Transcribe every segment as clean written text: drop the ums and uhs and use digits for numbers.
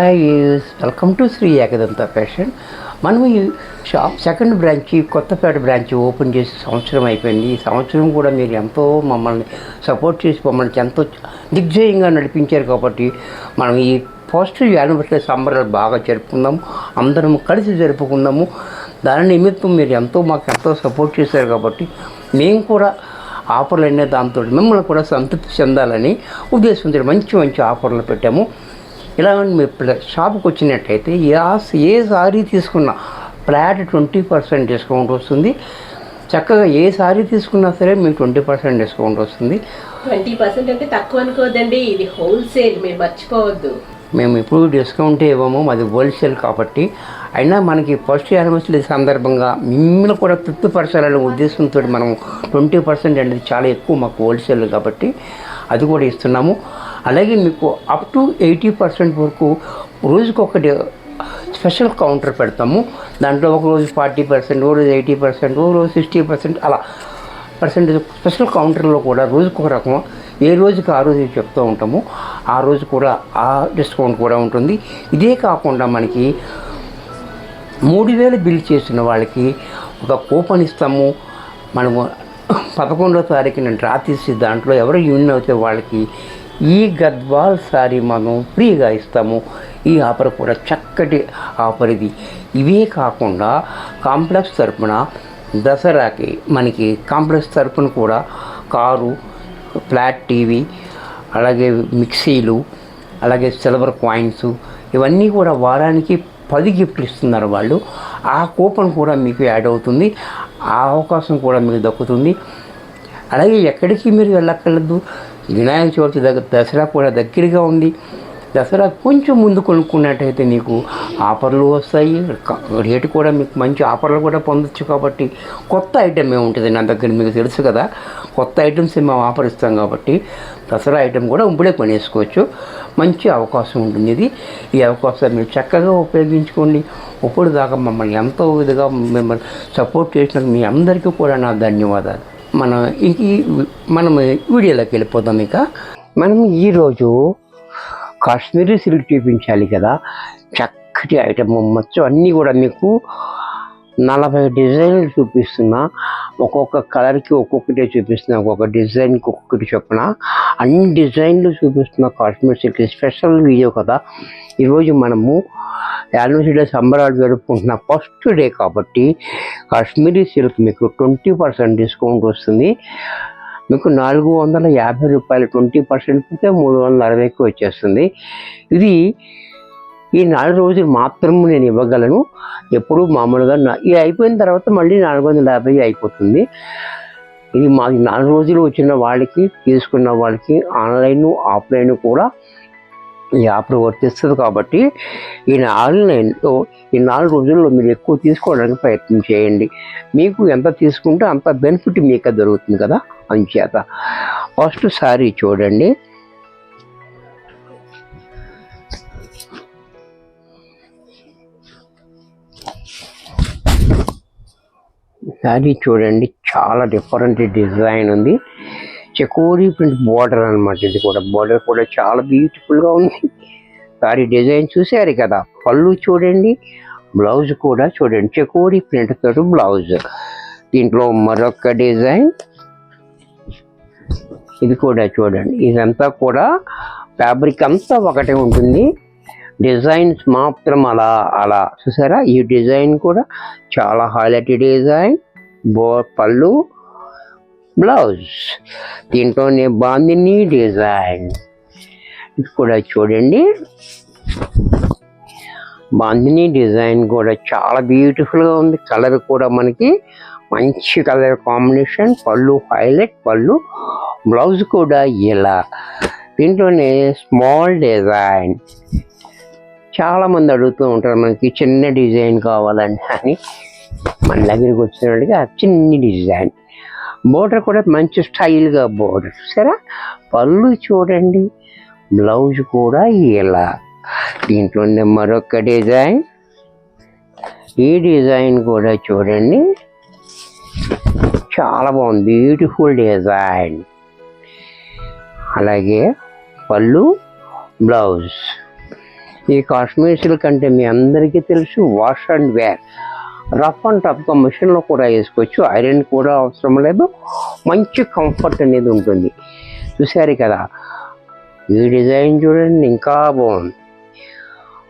Hi welcome to Shri Ekadanta fashion. మనం ఈ shop second branch Kothapeta branch open చేసి సంవత్సరం అయిపోయింది. ఈ సంవత్సరం కూడా మీరు ఎంతో మమ్మల్ని సపోర్ట్ చేసి మమ్మల్ని ఎంతో దిగ్జయంగా నడిపించారు కాబట్టి మనం ఈ ఫస్ట్ యానివర్సరీ సంబరాలు బాగా జరుపుకుందాము, అందరం కలిసి జరుపుకుందాము. దాని నిమిత్తం మీరు మాకు ఎంతో సపోర్ట్ చేశారు కాబట్టి మేము కూడా ఆఫర్లు అనే దాంతో మిమ్మల్ని కూడా సంతృప్తి చెందాలని ఉద్దేశంతో మంచి ఆఫర్లు పెట్టాము. ఇలా మీరు షాప్కి వచ్చినట్టయితే ఏ సారీ తీసుకున్నా ఫ్లాట్ 20% డిస్కౌంట్ వస్తుంది. చక్కగా ఏ సారీ తీసుకున్నా సరే మీకు 20% డిస్కౌంట్ వస్తుంది. 20% అంటే తక్కువ అనుకోవద్దండి, ఇది హోల్సేల్, మీరు మర్చిపోవద్దు. మేము ఇప్పుడు డిస్కౌంట్ ఇవ్వము, అది హోల్సేల్ కాబట్టి. అయినా మనకి ఫస్ట్ యానివర్సరీ సందర్భంగా మిమ్మల్ని కూడా తృప్తిపరచాలనే ఉద్దేశంతో మనం 20% అనేది చాలా ఎక్కువ మాకు హోల్సేల్ కాబట్టి అది కూడా ఇస్తున్నాము. అలాగే మీకు అప్ టు 80% వరకు రోజుకొకటి స్పెషల్ కౌంటర్ పెడతాము. దాంట్లో ఒక రోజు 40%, ఒక రోజు 80%, ఒక రోజు 60%, అలా పర్సెంటేజ్ స్పెషల్ కౌంటర్లో కూడా రోజుకొక రకం, ఏ రోజుకి ఆ రోజు చెప్తూ ఉంటాము. ఆ రోజు కూడా ఆ డిస్కౌంట్ కూడా ఉంటుంది. ఇదే కాకుండా మనకి 3000 బిల్ చేసిన వాళ్ళకి ఒక కూపన్ ఇస్తాము. మనము 11వ తారీఖున డ్రా తీసి దాంట్లో ఎవరు యూనియన్ అవుతే వాళ్ళకి ఈ గద్వాల్ సారీ మనం ఫ్రీగా ఇస్తాము. ఈ ఆఫర్ కూడా చక్కటి ఆఫర్ ఇది. ఇవే కాకుండా కాంప్లెక్స్ తరపున దసరాకి మనకి కాంప్లెక్స్ తరపున కూడా కారు, ఫ్లాట్ టీవీ, అలాగే మిక్సీలు, అలాగే సిల్వర్ కాయిన్స్, ఇవన్నీ కూడా వారానికి 10 గిఫ్ట్లు ఇస్తున్నారు వాళ్ళు. ఆ కూపన్ కూడా మీకు యాడ్ అవుతుంది, ఆ అవకాశం కూడా మీకు దక్కుతుంది. అలాగే ఎక్కడికి మీరు వెళ్ళక్కర్లేదు. వినాయక చవితి దసరా కూడా దగ్గరగా ఉంది. దసరా కొంచెం ముందు కొనుక్కున్నట్టయితే నీకు ఆఫర్లు వస్తాయి, రేటు కూడా మీకు మంచి ఆఫర్లు కూడా పొందొచ్చు. కాబట్టి కొత్త ఐటెం ఏముంటుంది నా దగ్గర మీకు తెలుసు కదా, కొత్త ఐటమ్స్ మేము ఆఫర్ ఇస్తాం కాబట్టి దసరా ఐటెం కూడా ఇప్పుడే కొనేసుకోవచ్చు. మంచి అవకాశం ఉంటుంది ఇది. ఈ అవకాశాన్ని మీరు చక్కగా ఉపయోగించుకోండి. ఇప్పుడు దాకా మమ్మల్ని ఎంతో విధంగా మిమ్మల్ని సపోర్ట్ చేసినందుకు మీ అందరికీ కూడా నా ధన్యవాదాలు. మనం వీడియోలోకి వెళ్ళిపోతాం. ఇక మనం ఈరోజు కాశ్మీరీ సిల్క్ చూపించాలి కదా, చక్కటి ఐటమ్ మొత్తం అన్నీ కూడా మీకు 40 డిజైన్లు చూపిస్తున్నా. ఒక్కొక్క కలర్కి ఒక్కొక్కటే చూపిస్తున్నా, ఒక్కొక్క డిజైన్కి ఒక్కొక్కటి చొప్పున అన్ని డిజైన్లు చూపిస్తున్నా. కాశ్మీరీ సిల్క్ స్పెషల్ వీడియో కదా. ఈరోజు మనము యానివర్సరీ సంబరాలు జరుపుకుంటున్న ఫస్ట్ డే కాబట్టి కాశ్మీరీ సిల్క్ మీకు 20% డిస్కౌంట్ వస్తుంది. మీకు 450 రూపాయలు 20% పోతే 360కి వచ్చేస్తుంది. ఇది ఈ 4 రోజులు మాత్రం నేను ఇవ్వగలను. ఎప్పుడు మామూలుగా ఇది అయిపోయిన తర్వాత మళ్ళీ 450 అయిపోతుంది. ఇది మాకు 4 రోజులు వచ్చిన వాళ్ళకి, తీసుకున్న వాళ్ళకి ఆన్లైన్ ఆఫ్లైన్ కూడా ఈ ఆఫర్ వర్తిస్తుంది. కాబట్టి ఈ ఆన్లైన్లో ఈ 4 రోజుల్లో మీరు ఎక్కువ తీసుకోవడానికి ప్రయత్నం చేయండి. మీకు ఎంత తీసుకుంటే అంత బెనిఫిట్ మీకు దొరుకుతుంది కదా. అంచేత ఫస్ట్ సారీ చూడండి. సారీ చూడండి, చాలా డిఫరెంట్ డిజైన్ ఉంది. చకోరీ ప్రింట్ బార్డర్ అనమాట. ఇది కూడా బార్డర్ కూడా చాలా బ్యూటిఫుల్గా ఉంది. సారీ డిజైన్ చూసారు కదా. పళ్ళు చూడండి, బ్లౌజ్ కూడా చూడండి, చకోరీ ప్రింట్ తోటి బ్లౌజ్. దీంట్లో మరొక డిజైన్, ఇది కూడా చూడండి. ఇదంతా కూడా ఫ్యాబ్రిక్ అంతా ఒకటే ఉంటుంది, డిజైన్స్ మాత్రం అలా చూసారా. ఈ డిజైన్ కూడా చాలా హైలైట్ డిజైన్. పళ్ళు, బ్లౌజ్. దీంట్లోనే బాందిని డిజైన్, ఇది కూడా చూడండి. బాందిని డిజైన్ కూడా చాలా బ్యూటిఫుల్గా ఉంది. కలర్ కూడా మనకి మంచి కలర్ కాంబినేషన్. పళ్ళు హైలైట్ పళ్ళు, బ్లౌజ్ కూడా ఇలా. దీంట్లోనే స్మాల్ డిజైన్. చాలామంది అడుగుతూ ఉంటారు మనకి చిన్న డిజైన్ కావాలని అని. మన దగ్గరికి వచ్చినట్టుగా చిన్ని డిజైన్. బోర్డర్ కూడా మంచి స్టైల్గా బోర్డర్ చూసారా. పళ్ళు చూడండి, బ్లౌజ్ కూడా ఇలా. దీంట్లోనే మరొక డిజైన్. ఈ డిజైన్ కూడా చూడండి, చాలా బాగుంది, బ్యూటిఫుల్ డిజైన్. అలాగే పళ్ళు, బ్లౌజ్. ఈ కాశ్మీర్ సిల్క్ అంటే మీ అందరికీ తెలుసు, wash and wear, rough and టఫ్గా మిషన్లో కూడా వేసుకోవచ్చు, ఐరన్ కూడా అవసరం లేదు, మంచి కంఫర్ట్ అనేది ఉంటుంది. చూసారు కదా, ఈ డిజైన్ చూడండి ఇంకా బాగుంది.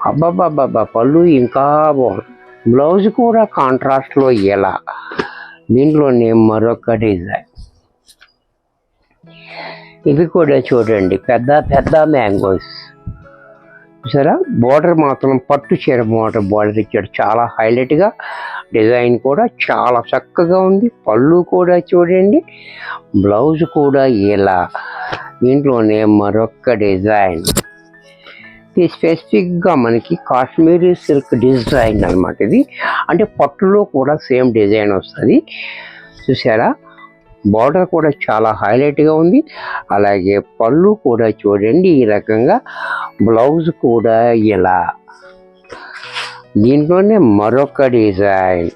అబ్బాబ్బాబ్బా, పళ్ళు ఇంకా బాగుంది, బ్లౌజ్ కూడా కాంట్రాస్ట్లో ఎలా. దీంట్లోనే మరొక డిజైన్, ఇవి కూడా చూడండి, పెద్ద పెద్ద మ్యాంగోస్. చూసారా, బోర్డర్ మాత్రం పట్టు చీర బోర్డర్ ఇచ్చాడు, చాలా హైలైట్గా. డిజైన్ కూడా చాలా చక్కగా ఉంది. పళ్ళు కూడా చూడండి, బ్లౌజ్ కూడా ఇలా. దీంట్లోనే మరొక డిజైన్, ఇది స్పెసిఫిక్గా మనకి కాశ్మీరీ సిల్క్ డిజైన్ అనమాట. ఇది అంటే పట్టులో కూడా సేమ్ డిజైన్ వస్తుంది. చూసారా, బార్డర్ కూడా చాలా హైలైట్గా ఉంది. అలాగే పళ్ళు కూడా చూడండి ఈ రకంగా, బ్లౌజ్ కూడా ఇలా. దీంట్లోనే మరొక డిజైన్,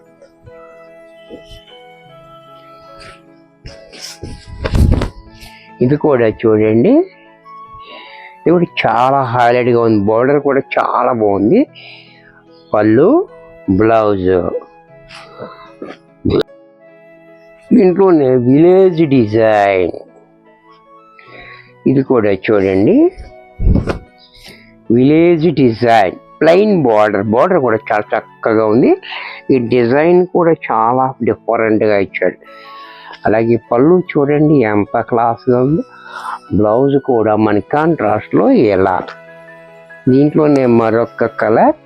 ఇది కూడా చూడండి, ఇది కూడా చాలా హైలైట్గా ఉంది. బార్డర్ కూడా చాలా బాగుంది. పళ్ళు, బ్లౌజ్. దీంట్లోనే విలేజ్ డిజైన్, ఇది కూడా చూడండి, విలేజ్ డిజైన్, ప్లెయిన్ బార్డర్ కూడా చాలా చక్కగా ఉంది. ఈ డిజైన్ కూడా చాలా డిఫరెంట్గా ఇచ్చాడు. అలాగే పళ్ళు చూడండి ఎంత క్లాస్గా ఉంది, బ్లౌజ్ కూడా మన కాంట్రాస్ట్లో ఎలా. దీంట్లోనే మరొక కలర్,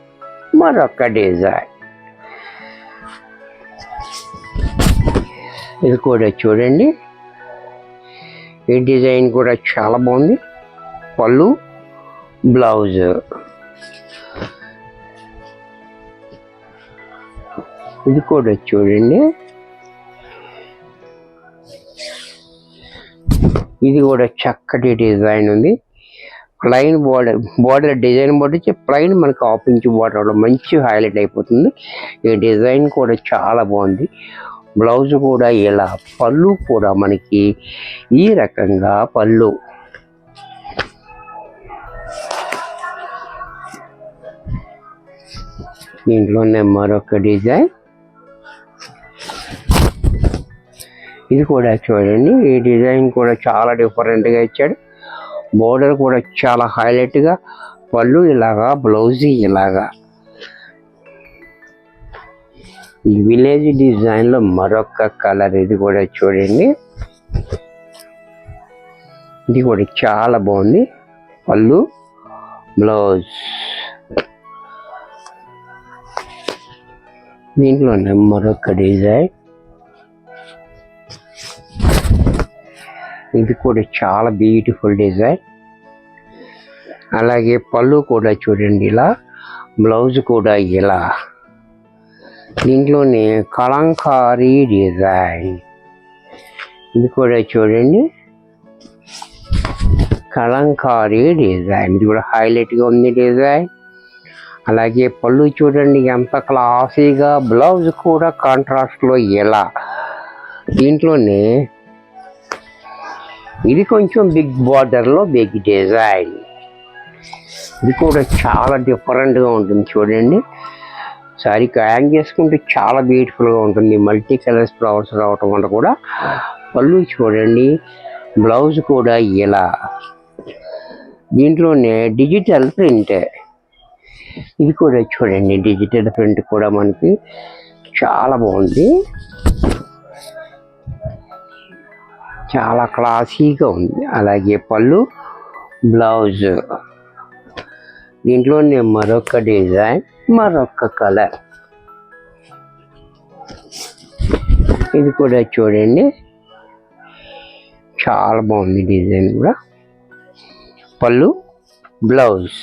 మరొక డిజైన్, ఇది కూడా చూడండి, ఈ డిజైన్ కూడా చాలా బాగుంది. పళ్ళు, బ్లౌజ్. ఇది కూడా చూడండి, ఇది కూడా చక్కటి డిజైన్ ఉంది. ప్లెయిన్ బార్డర్ డిజైన్ బట్టి ప్లెయిన్ మనకు హాఫ్ ఇంచ్ బార్డర్ మంచి హైలైట్ అయిపోతుంది. ఈ డిజైన్ కూడా చాలా బాగుంది. బ్లౌజ్ కూడా ఇలా, పళ్ళు కూడా మనకి ఈ రకంగా పళ్ళు. దీంట్లోనే మరొక డిజైన్, ఇది కూడా చూడండి, ఈ డిజైన్ కూడా చాలా డిఫరెంట్గా ఇచ్చాడు. బోర్డర్ కూడా చాలా హైలైట్గా, పళ్ళు ఇలాగా, బ్లౌజ్ ఇలాగా. ఈ విలేజ్ డిజైన్లో మరొక కలర్, ఇది కూడా చూడండి, ఇది కూడా చాలా బాగుంది. పళ్ళు, బ్లౌజ్. దీంట్లోనే మరొక డిజైన్, ఇది కూడా చాలా బ్యూటిఫుల్ డిజైన్. అలాగే పళ్ళు కూడా చూడండి ఇలా, బ్లౌజ్ కూడా ఇలా. దీంట్లోనే కలంకారీ డిజైన్, ఇది కూడా చూడండి, కలంకారీ డిజైన్, ఇది కూడా హైలైట్గా ఉంది డిజైన్. అలాగే పళ్ళు చూడండి ఎంత క్లాసీగా, బ్లౌజ్ కూడా కాంట్రాస్ట్లో ఎలా. దీంట్లోనే ఇది కొంచెం బిగ్ బార్డర్లో బిగ్ డిజైన్, ఇది కూడా చాలా డిఫరెంట్గా ఉంటుంది. చూడండి, సారీకి హ్యాంగ్ చేసుకుంటే చాలా బ్యూటిఫుల్గా ఉంటుంది. మల్టీ కలర్స్ ఫ్లవర్స్ రావటం వల్ల కూడా. పళ్ళు చూడండి, బ్లౌజ్ కూడా ఇలా. దీంట్లోనే డిజిటల్ ప్రింట్, ఇది కూడా చూడండి, డిజిటల్ ప్రింట్ కూడా మనకి చాలా బాగుంది, చాలా క్లాసీగా ఉంది. అలాగే పళ్ళు, బ్లౌజ్. దీంట్లోనే మరొక డిజైన్, మరొక కలర్, ఇది కూడా చూడండి, చాలా బాగుంది డిజైన్ కూడా. పళ్ళు, బ్లౌజ్.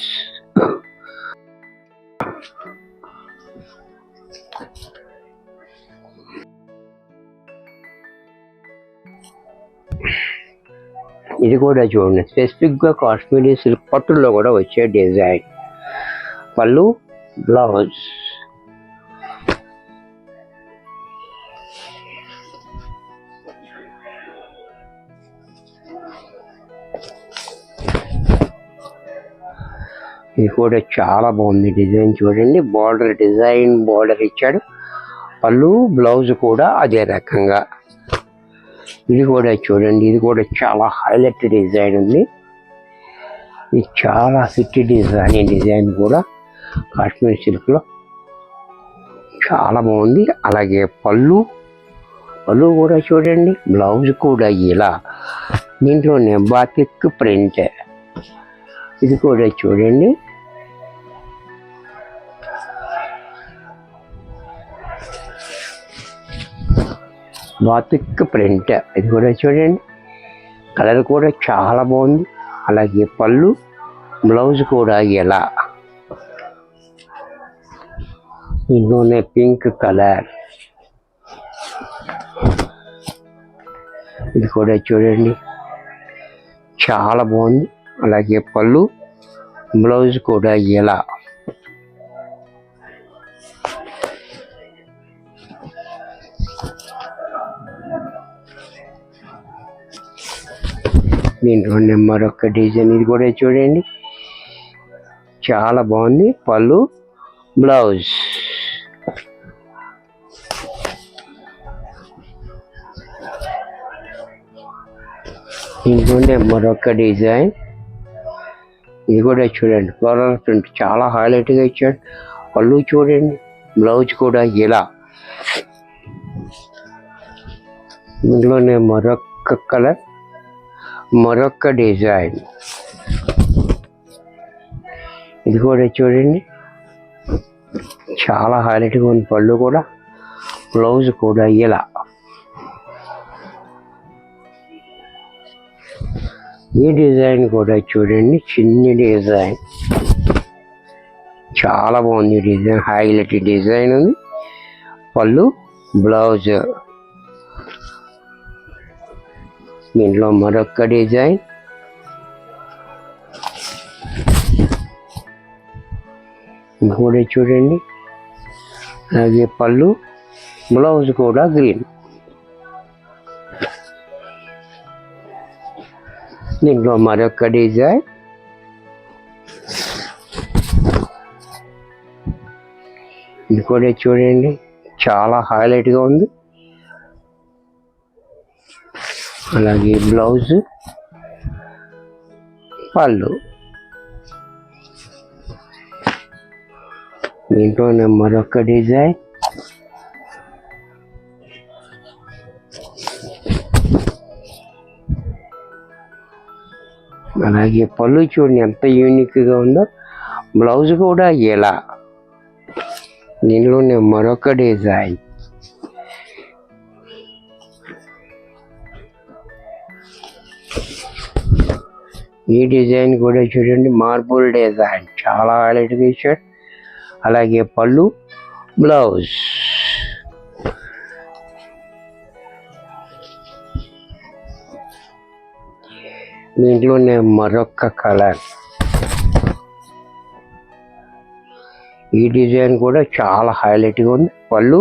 ఇది కూడా చూడండి, స్పెసిఫిక్గా కాశ్మీరీ సిల్క్ పట్టుల్లో కూడా వచ్చే డిజైన్. పళ్ళు, బ్లౌజ్. ఇది కూడా చాలా బాగుంది డిజైన్ చూడండి. బార్డర్ ఇచ్చాడు. పళ్ళు బ్లౌజ్ కూడా అదే రకంగా. ఇది కూడా చూడండి, ఇది కూడా చాలా హైలైట్ డిజైన్ ఉంది. ఇది చాలా హిట్ డిజైన్ కూడా కాశ్మీర్ సిల్క్లో చాలా బాగుంది. అలాగే పళ్ళు కూడా చూడండి, బ్లౌజ్ కూడా ఇలా. దీంట్లోనే బాతిక్ ప్రింట్. ఇది కూడా చూడండి, బాతిక్ ప్రింట్. ఇది కూడా చూడండి, కలర్ కూడా చాలా బాగుంది. అలాగే పళ్ళు బ్లౌజ్ కూడా ఎలా. ఇందులోనే పింక్ కలర్. ఇది కూడా చూడండి, చాలా బాగుంది. అలాగే పళ్ళు బ్లౌజ్ కూడా ఎలా. దీంట్లోనే మరొక డిజైన్. ఇది కూడా చూడండి, చాలా బాగుంది. పళ్ళు బ్లౌజ్. దీంట్లోనే మరొక డిజైన్. ఇది కూడా చూడండి, ఫ్లోరల్ ప్రింట్ చాలా హైలైట్గా ఇచ్చాడు. పళ్ళు చూడండి, బ్లౌజ్ కూడా ఇలా. ఇందులోనే మరొక కలర్, మరొక డిజైన్. ఇది కూడా చూడండి, చాలా హైలైట్గా ఉంది. పళ్ళు కూడా బ్లౌజ్ కూడా ఇలా. ఈ డిజైన్ కూడా చూడండి, చిన్న డిజైన్, చాలా బాగుంది. డిజైన్ హైలైట్ డిజైన్ ఉంది. పళ్ళు బ్లౌజ్. దీంట్లో మరొక డిజైన్. కూడా చూడండి, అలాగే పళ్ళు బ్లౌజ్ కూడా గ్రీన్. దీంట్లో మరొక డిజైన్. ఇది కూడా చూడండి, చాలా హైలైట్గా ఉంది. అలాగే బ్లౌజ్, పళ్ళు. దీంట్లోనే మరొక డిజైన్. అలాగే పళ్ళు చూడండి ఎంత యూనిక్గా ఉందో. బ్లౌజ్ కూడా ఎలా. దీనిలోనే మరొక డిజైన్. ఈ డిజైన్ కూడా చూడండి, మార్బుల్ డిజైన్ చాలా హైలైట్గా ఇచ్చాడు. అలాగే పళ్ళు బ్లౌజ్. దీంట్లోనే మరొక కలర్. ఈ డిజైన్ కూడా చాలా హైలైట్గా ఉంది. పళ్ళు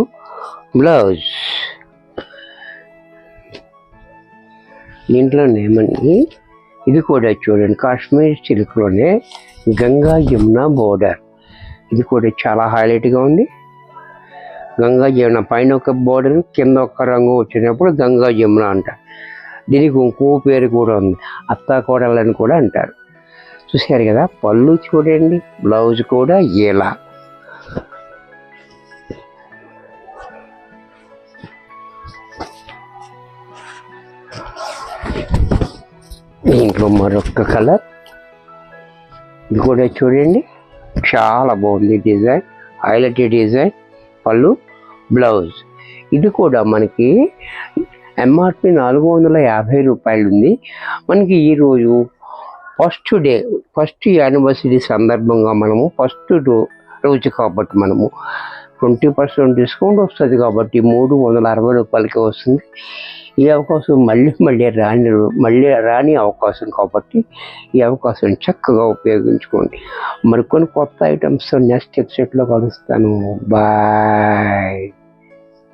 బ్లౌజ్. దీంట్లోనే మనకి ఇది కూడా చూడండి, కాశ్మీర్ సిల్క్లోనే గంగా యమున బోర్డర్. ఇది కూడా చాలా హైలైట్గా ఉంది. గంగా యమున పైన ఒక బోర్డర్, కింద ఒక రంగు వచ్చినప్పుడు గంగా యమున అంటారు. దీనికి ఇంకో పేరు కూడా ఉంది, అత్తా కోడలని కూడా అంటారు. చూసారు కదా, పళ్ళు చూడండి, బ్లౌజ్ కూడా ఎలా. దీంట్లో మరొక కలర్. ఇది కూడా చూడండి, చాలా బాగుంది డిజైన్, హైలైట్ డిజైన్. పళ్ళు బ్లౌజ్. ఇది కూడా మనకి ఎంఆర్పి 450 రూపాయలు ఉంది. మనకి ఈరోజు ఫస్ట్ యానివర్సరీ సందర్భంగా మనము ఫస్ట్ రోజు కాబట్టి మనము 20% డిస్కౌంట్ వస్తుంది కాబట్టి 360 రూపాయలకి వస్తుంది. ఈ అవకాశం మళ్ళీ రాని అవకాశం కాబట్టి ఈ అవకాశం చక్కగా ఉపయోగించుకోండి. మరికొన్ని కొత్త ఐటమ్స్ నెక్స్ట్ ఎపిసోడ్లో కలుస్తాను. బాయ్.